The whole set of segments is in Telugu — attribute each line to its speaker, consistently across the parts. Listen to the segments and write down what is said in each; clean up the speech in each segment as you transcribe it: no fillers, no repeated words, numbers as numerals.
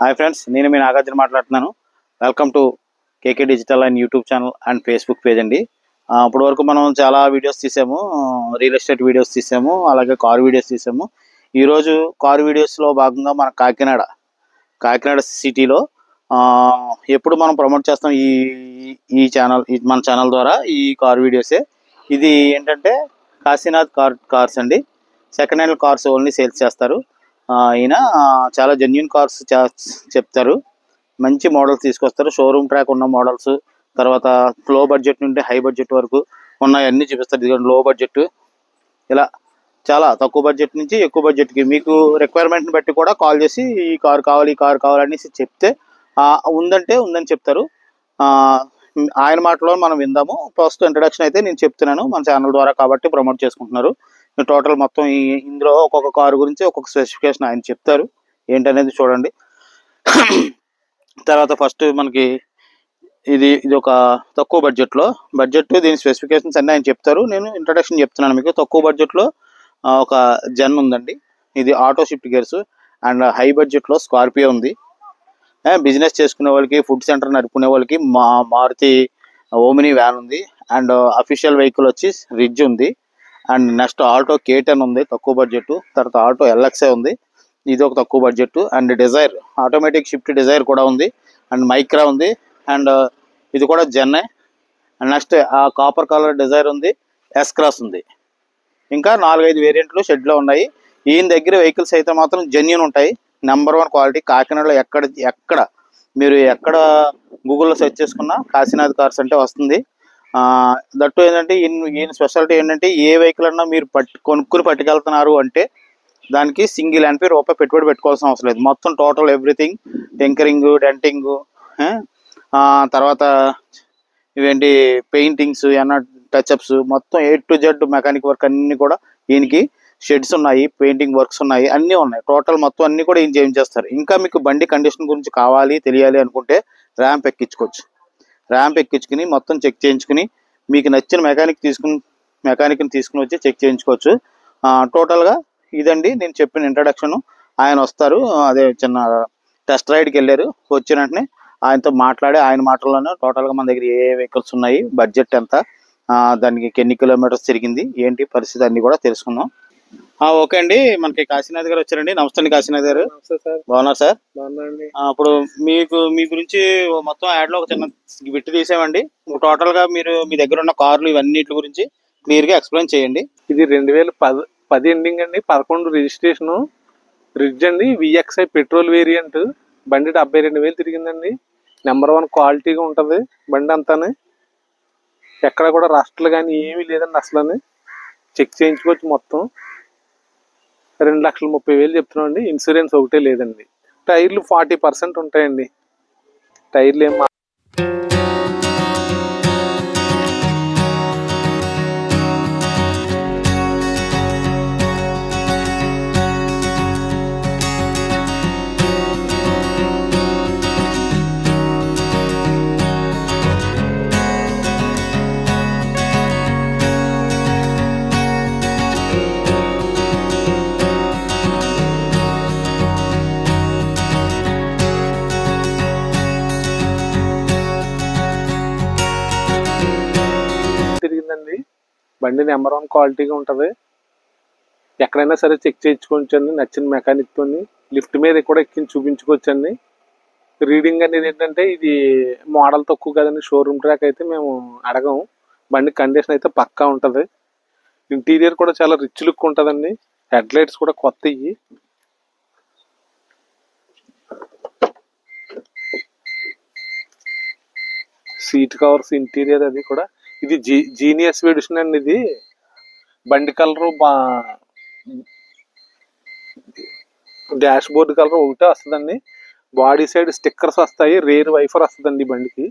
Speaker 1: హాయ్ ఫ్రెండ్స్, నేను మీ నాగార్జున మాట్లాడుతున్నాను. Welcome to KK digital and YouTube channel and Facebook page అండి. ఇప్పటి వరకు మనం చాలా వీడియోస్ తీసాము. రియల్ ఎస్టేట్ వీడియోస్ తీసాము, అలాగే కార్ వీడియోస్ తీసాము. ఈరోజు కార్ వీడియోస్లో భాగంగా మన కాకినాడ సిటీలో ఎప్పుడు మనం ప్రమోట్ చేస్తాం ఈ ఛానల్, మన ఛానల్ ద్వారా ఈ కార్ వీడియోసే. ఇది ఏంటంటే కాశీనాథ్ కార్స్ అండి. Second hand cars only sales చేస్తారు. ఈయన చాలా జెన్యూన్ కార్స్ చెప్తారు. మంచి మోడల్స్ తీసుకొస్తారు. షోరూమ్ ట్రాక్ ఉన్న మోడల్స్, తర్వాత లో బడ్జెట్ నుండి హై బడ్జెట్ వరకు ఉన్నాయన్నీ చూపిస్తారు. ఇదిగోండి లో బడ్జెట్, ఇలా చాలా తక్కువ బడ్జెట్ నుంచి ఎక్కువ బడ్జెట్కి మీకు రిక్వైర్మెంట్ని బట్టి కూడా కాల్ చేసి ఈ కార్ కావాలనేసి చెప్తే ఉందంటే ఉందని చెప్తారు. ఆయన మాటలో మనం విందాము. ఫస్ట్ ఇంట్రడక్షన్ అయితే నేను చెప్తున్నాను, మన ఛానల్ ద్వారా కాబట్టి ప్రమోట్ చేసుకుంటున్నారు. టోటల్ మొత్తం ఇందులో ఒక్కొక్క కారు గురించి ఒక్కొక్క స్పెసిఫికేషన్ ఆయన చెప్తారు. ఏంటనేది చూడండి. తర్వాత ఫస్ట్ మనకి ఇది ఒక తక్కువ బడ్జెట్ దీని స్పెసిఫికేషన్స్ అన్నీ ఆయన చెప్తారు. నేను ఇంట్రడక్షన్ చెప్తున్నాను మీకు. తక్కువ బడ్జెట్లో ఒక జెన్ ఉందండి. ఇది auto shift gears. And high బడ్జెట్లో స్కార్పియో ఉంది. బిజినెస్ చేసుకునే వాళ్ళకి, ఫుడ్ సెంటర్ నడుపుకునే వాళ్ళకి మారుతి ఓమిని వ్యాన్ ఉంది. అండ్ అఫీషియల్ వెహికల్ వచ్చి రిడ్జ్ ఉంది. అండ్ నెక్స్ట్ ఆల్టో K10 ఉంది తక్కువ బడ్జెట్. తర్వాత ఆల్టో LXA ఉంది, ఇది ఒక తక్కువ budget. And Dzire automatic shift Dzire కూడా ఉంది. అండ్ మైక్రా ఉంది. అండ్ ఇది కూడా జెన్నే. అండ్ నెక్స్ట్ ఆ కాపర్ కలర్ డిజైర్ ఉంది. S-క్రాస్ ఉంది. ఇంకా 4-5 వేరియంట్లు షెడ్లో ఉన్నాయి. ఈయన దగ్గర వెహికల్స్ అయితే మాత్రం జెన్యూన్ ఉంటాయి. Number 1 quality. కాకినాడలో మీరు ఎక్కడ గూగుల్లో సెర్చ్ చేసుకున్నా కాశీనాథ్ కార్స్ అంటే వస్తుంది. దట్టు ఏంటంటే ఈయన స్పెషాలిటీ ఏంటంటే ఏ వెహికల్ అన్నా మీరు కొనుక్కుని పట్టుకెళ్తున్నారు అంటే దానికి సింగిల్ రూపాయి పెట్టుబడి పెట్టుకోవాల్సిన అవసరం లేదు. మొత్తం టోటల్ ఎవ్రీథింగ్, టింకరింగ్, డెంటింగ్, తర్వాత ఇవేంటి పెయింటింగ్స్, ఏమన్నా టచ్అప్స్, మొత్తం A to Z mechanic work అన్నీ కూడా ఈయనకి. షెడ్స్ ఉన్నాయి, పెయింటింగ్ వర్క్స్ ఉన్నాయి, అన్నీ ఉన్నాయి. టోటల్ మొత్తం అన్నీ కూడా ఈయన చేయించేస్తారు. ఇంకా మీకు బండి కండిషన్ గురించి కావాలి, తెలియాలి అనుకుంటే ర్యాంప్ ఎక్కించుకుని మొత్తం చెక్ చేయించుకుని మీకు నచ్చిన మెకానిక్ని తీసుకుని వచ్చి చెక్ చేయించుకోవచ్చు. టోటల్గా ఇదండి నేను చెప్పిన ఇంట్రడక్షన్. ఆయన వస్తారు, అదే చిన్న టెస్ట్ రైడ్కి వెళ్ళారు. వచ్చిన వెంటనే ఆయనతో మాట్లాడి ఆయన మాటల్లోనే టోటల్గా మన దగ్గర ఏ వెహికల్స్ ఉన్నాయి, బడ్జెట్ ఎంత, దానికి ఎన్ని కిలోమీటర్స్ తిరిగింది, ఏంటి పరిస్థితి అన్నీ కూడా తెలుసుకుందాం. ఓకే అండి, మనకి కాశీనాథ్ గారు వచ్చారండి. నమస్తే అండి కాశీనాథ్ గారు. బాగున్నారు సార్? అప్పుడు మీ గురించి మొత్తం యాడ్లో ఒక చిన్న బిట్ తీసామండి. టోటల్గా మీరు మీ దగ్గర ఉన్న కార్లు ఇవన్నిటి గురించి క్లియర్గా ఎక్స్ప్లెయిన్ చేయండి.
Speaker 2: ఇది 2010 ఎండింగ్ అండి, 11 రిజిస్ట్రేషను. రిడ్జ్ అండి, VXI పెట్రోల్ వేరియంట్. బండి 72,000 తిరిగిందండి. నెంబర్ 1 క్వాలిటీగా ఉంటుంది బండి అంతానే. ఎక్కడ కూడా రస్ట్లు కానీ ఏమీ లేదండి అసలు. చెక్ చేయించుకోవచ్చు మొత్తం. 2,30,000 చెప్తున్నాం అండి. ఇన్సూరెన్స్ ఒకటే లేదండి. టైర్లు 40% ఉంటాయండి. టైర్లు ఏం తిరిగిందండి. బండి నెంబర్ 1 క్వాలిటీగా ఉంటుంది. ఎక్కడైనా సరే చెక్ చేయించుకోవచ్చండి నచ్చిన మెకానిక్తో. లిఫ్ట్ మీద కూడా ఎక్కించి చూపించుకోవచ్చండి. రీడింగ్ అనేది ఏంటంటే ఇది మోడల్ తక్కువ కదండి. షోరూమ్ ట్రాక్ అయితే మేము అడగము. బండి కండిషన్ అయితే పక్కా ఉంటుంది. ఇంటీరియర్ కూడా చాలా రిచ్ లుక్ ఉంటుందండి. హెడ్ లైట్స్ కూడా కొత్తవి. సీట్ కవర్స్, ఇంటీరియర్ అది కూడా. ఇది జీనియస్ ఎడిషన్ అండి. ఇది బండి కలరు డాష్ బోర్డ్ కలర్ ఒకటే వస్తుందండి. బాడీ సైడ్ స్టిక్కర్స్ వస్తాయి. రేర్ వైఫర్ వస్తుందండి బండికి.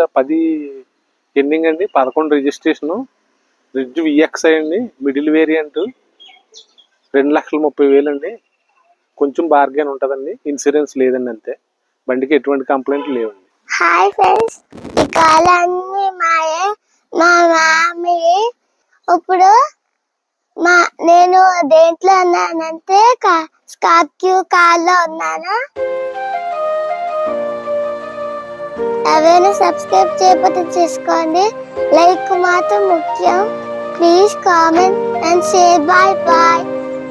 Speaker 2: 2010 ఎండింగ్ అండి, 11 రిజిస్ట్రేషను. రిడ్జ్ విఎక్స్ఐ అండి, మిడిల్ వేరియంట్, 2,30,000 అండి. కొంచెం బార్గెన్ ఉంటుందండి, ఇన్సూరెన్స్ లేదండి అంతే. బండికి ఎటువంటి కంప్లైంట్ లేవండి.
Speaker 3: హాయ్ ఫ్రెండ్స్, ఈ కాలన్నీ మాయే. మా మామీ ఇప్పుడు నేను దేంట్లో ఉన్నానంటే స్కార్పియో కార్లో ఉన్నాను. ఎవరైనా సబ్స్క్రైబ్ చేయకపోతే చేసుకోండి. లైక్ మాత్రం ముఖ్యం. Please comment and share. Bye bye.